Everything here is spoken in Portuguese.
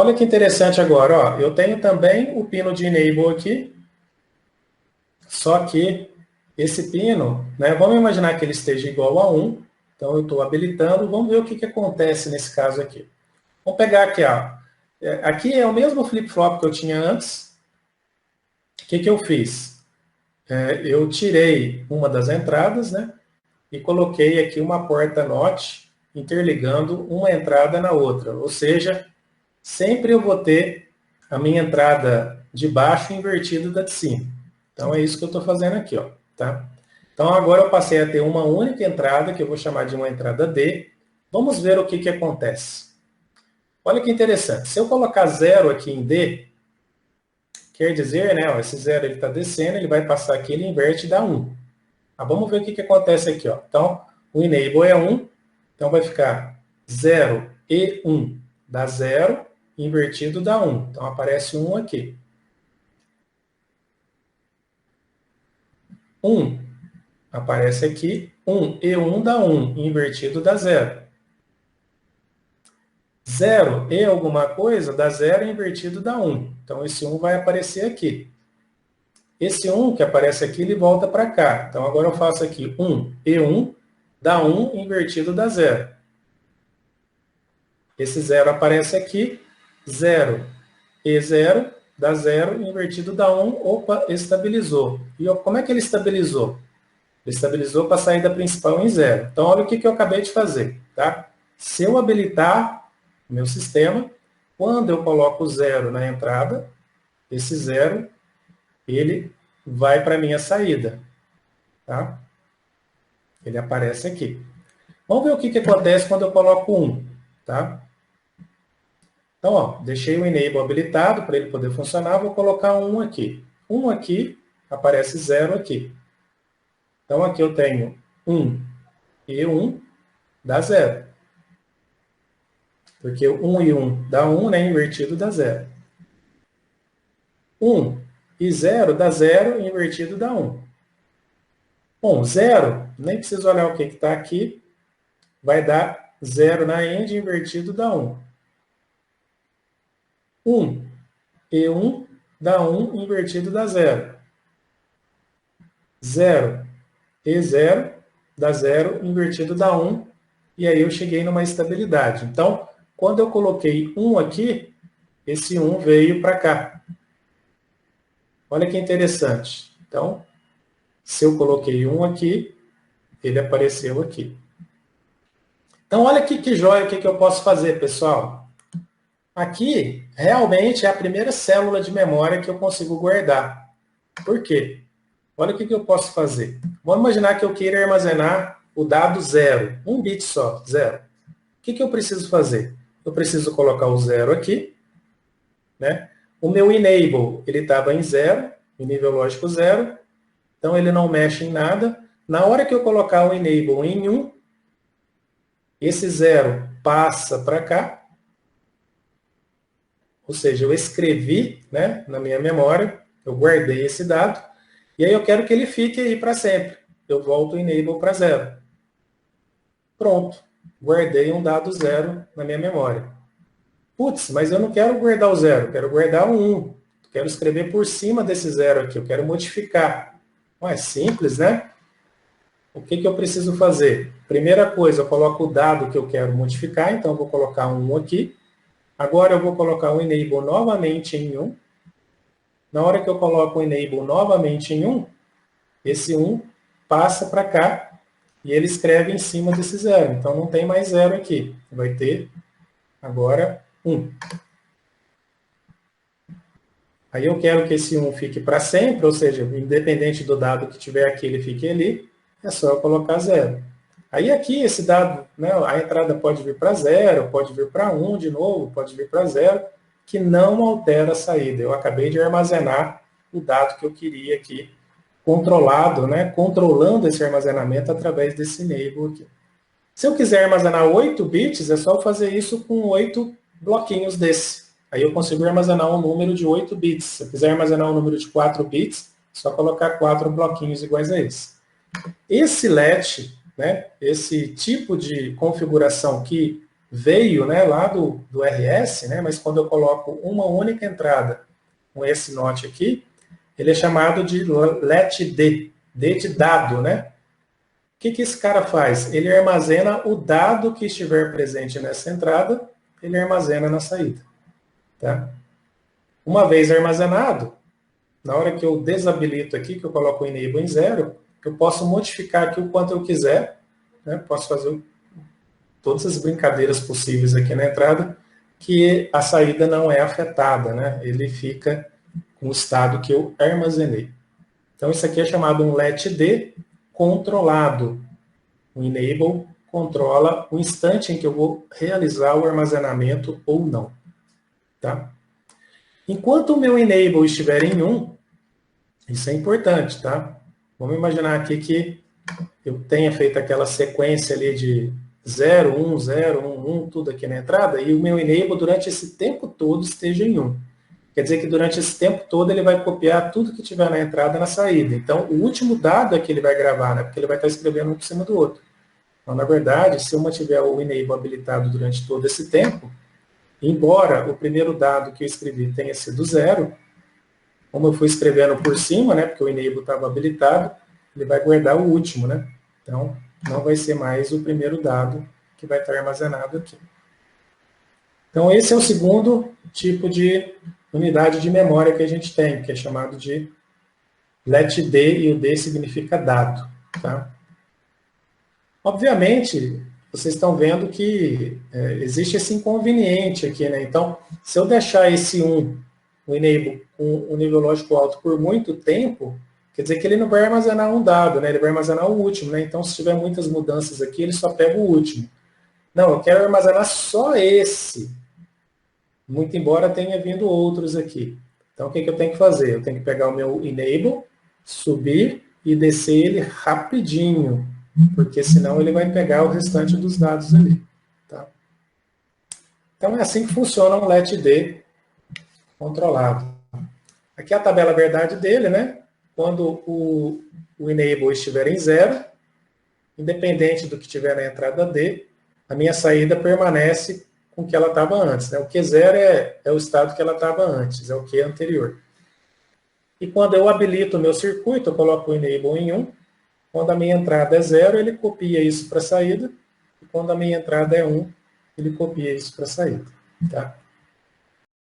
Olha que interessante agora, ó. Eu tenho também o pino de enable aqui, só que esse pino, né, vamos imaginar que ele esteja igual a 1, então eu estou habilitando, vamos ver o que acontece nesse caso aqui. Vamos pegar aqui, ó. Aqui é o mesmo flip-flop que eu tinha antes. O que eu fiz? Eu tirei uma das entradas, né, e coloquei aqui uma porta NOT interligando uma entrada na outra, ou seja, sempre eu vou ter a minha entrada de baixo invertida da de cima. Então é isso que eu estou fazendo aqui, ó, tá? Então agora eu passei a ter uma única entrada, que eu vou chamar de uma entrada D. Vamos ver o que acontece. Olha que interessante. Se eu colocar 0 aqui em D, quer dizer, né, ó, esse 0 está descendo, ele vai passar aqui, ele inverte e dá 1. Vamos ver o que acontece aqui, ó. Então, o enable é 1, então vai ficar 0 e 1 dá 0, invertido dá 1. Então aparece 1 aqui. 1 aparece aqui, 1 e 1 dá 1, invertido dá 0. 0 e alguma coisa dá 0, invertido dá 1. Então esse 1 vai aparecer aqui. Esse 1 que aparece aqui, ele volta para cá. Então agora eu faço aqui 1 e 1 dá 1, invertido dá 0. Esse 0 aparece aqui, 0 e 0 dá 0, invertido dá 1, opa, estabilizou. E como é que ele estabilizou? Ele estabilizou para a saída principal em 0. Então, olha o que eu acabei de fazer. Tá? Se eu habilitar meu sistema, quando eu coloco 0 na entrada, esse 0, ele vai para a minha saída. Tá? Ele aparece aqui. Vamos ver o que acontece quando eu coloco 1. Tá? Então, ó, deixei o enable habilitado para ele poder funcionar, vou colocar 1 aqui. 1 aqui, aparece 0 aqui. Então, aqui eu tenho 1 e 1 dá 0. Porque 1 e 1 dá 1, né? Invertido dá 0. 1 e 0 dá 0, invertido dá 1. Bom, 0, nem preciso olhar o que está aqui, vai dar 0 na end, invertido dá 1. 1 e 1 dá 1, invertido dá 0. 0 e 0 dá 0, invertido dá 1, e aí eu cheguei numa estabilidade. Então, quando eu coloquei 1 aqui, esse 1 veio para cá. Olha que interessante. Então, se eu coloquei 1 aqui, ele apareceu aqui. Então, olha que joia, o que eu posso fazer, pessoal. Aqui, realmente, é a primeira célula de memória que eu consigo guardar. Por quê? Olha o que eu posso fazer. Vamos imaginar que eu queira armazenar o dado 0, um bit só, 0. O que eu preciso fazer? Eu preciso colocar o 0 aqui, né? O meu enable, ele estava em 0, em nível lógico 0, então ele não mexe em nada. Na hora que eu colocar o enable em 1, esse 0 passa para cá, ou seja, eu escrevi, né, na minha memória, eu guardei esse dado, e aí eu quero que ele fique aí para sempre. Eu volto o enable para 0. Pronto, guardei um dado 0 na minha memória. Putz, mas eu não quero guardar o 0, quero guardar o 1. Quero escrever por cima desse 0 aqui, eu quero modificar. É simples, né? O que eu preciso fazer? Primeira coisa, eu coloco o dado que eu quero modificar, então eu vou colocar um 1 aqui. Agora eu vou colocar o enable novamente em 1. Na hora que eu coloco o enable novamente em 1, esse 1 passa para cá e ele escreve em cima desse 0. Então não tem mais 0 aqui. Vai ter agora 1. Aí eu quero que esse 1 fique para sempre, ou seja, independente do dado que tiver aqui, ele fique ali. É só eu colocar 0. Aí aqui esse dado, né, a entrada pode vir para 0, pode vir para 1 de novo, pode vir para 0, que não altera a saída. Eu acabei de armazenar o dado que eu queria aqui, controlado, né, controlando esse armazenamento através desse enable aqui. Se eu quiser armazenar 8 bits, é só eu fazer isso com 8 bloquinhos desse. Aí eu consigo armazenar um número de 8 bits. Se eu quiser armazenar um número de 4 bits, é só colocar 4 bloquinhos iguais a esse. Esse latch, né, esse tipo de configuração que veio, né, lá do RS, né, mas quando eu coloco uma única entrada com esse NOT aqui, ele é chamado de LET-D, D de dado, né? O que esse cara faz? Ele armazena o dado que estiver presente nessa entrada, ele armazena na saída. Tá? Uma vez armazenado, na hora que eu desabilito aqui, que eu coloco o enable em 0, eu posso modificar aqui o quanto eu quiser, né? Posso fazer todas as brincadeiras possíveis aqui na entrada, que a saída não é afetada, né? Ele fica com o estado que eu armazenei. Então, isso aqui é chamado um LET-D controlado. O enable controla o instante em que eu vou realizar o armazenamento ou não. Tá? Enquanto o meu enable estiver em 1, isso é importante, tá? Vamos imaginar aqui que eu tenha feito aquela sequência ali de 0, 1, 0, 1, 1, tudo aqui na entrada, e o meu enable durante esse tempo todo esteja em 1. Quer dizer que durante esse tempo todo ele vai copiar tudo que tiver na entrada e na saída. Então, o último dado é que ele vai gravar, né? Porque ele vai estar escrevendo um por cima do outro. Então, na verdade, se eu mantiver o enable habilitado durante todo esse tempo, embora o primeiro dado que eu escrevi tenha sido 0, como eu fui escrevendo por cima, né? Porque o enable estava habilitado, ele vai guardar o último, né? Então, não vai ser mais o primeiro dado que vai estar armazenado aqui. Então, esse é o segundo tipo de unidade de memória que a gente tem, que é chamado de LET-D, e o D significa dado. Tá? Obviamente, vocês estão vendo que existe esse inconveniente aqui. Né? Então, se eu deixar esse 1, o enable, com um nível lógico alto por muito tempo, quer dizer que ele não vai armazenar um dado, né? Ele vai armazenar o último. Né? Então, se tiver muitas mudanças aqui, ele só pega o último. Não, eu quero armazenar só esse. Muito embora tenha vindo outros aqui. Então, o que eu tenho que fazer? Eu tenho que pegar o meu enable, subir e descer ele rapidinho, porque senão ele vai pegar o restante dos dados ali. Tá? Então, é assim que funciona um LET-D controlado. Aqui é a tabela verdade dele, né? Quando o enable estiver em 0, independente do que tiver na entrada D, a minha saída permanece com o que ela estava antes. Né? O Q0 é o estado que ela estava antes, é o Q anterior. E quando eu habilito o meu circuito, eu coloco o enable em 1. Quando a minha entrada é 0, ele copia isso para a saída. E quando a minha entrada é 1, ele copia isso para a saída. Tá?